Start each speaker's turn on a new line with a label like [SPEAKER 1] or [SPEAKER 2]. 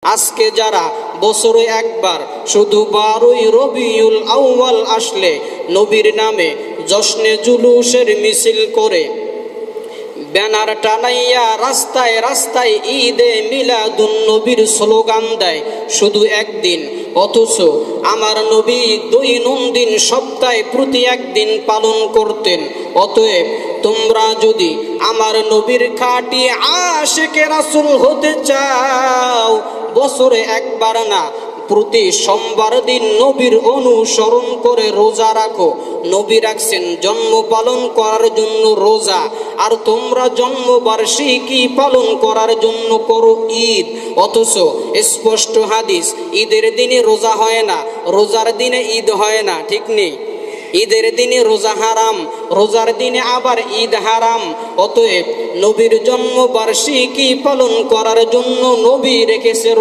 [SPEAKER 1] আজকে যারা বছরে একবার শুধু 12ই রবিউল আউয়াল আসলে নবীর নামে জশ্নে জুলুসের মিছিল করে, ব্যানার টানাইয়া রাস্তায় রাস্তায় ঈদে মিলাদুন নবীর স্লোগান দেয় শুধু একদিন, অথচ আমার নবী দৈনন্দিন সপ্তাহে প্রতি একদিন পালন করতেন। অতএব তোমরা যদি আমার নবীর খাঁটি আশিকে রাসূল হতে চাও, বছরে একবার না, প্রতি সোমবার দিন নবীর অনুসরণ করে রোজা রাখো। নবী রাখছেন জন্ম পালন করার জন্য রোজা, আর তোমরা জন্মবার্ষিকী পালন করার জন্য করো ঈদ। অথচ স্পষ্ট হাদিস, ঈদের দিনে রোজা হয় না, রোজার দিনে ঈদ হয় না, ঠিক নেই? ঈদের দিনে রোজা হারাম, রোজার দিনে আবার ঈদ হারাম। অতএব নবীর জন্মবার্ষিকী পালন করার জন্য নবী রেখেছে রোজা।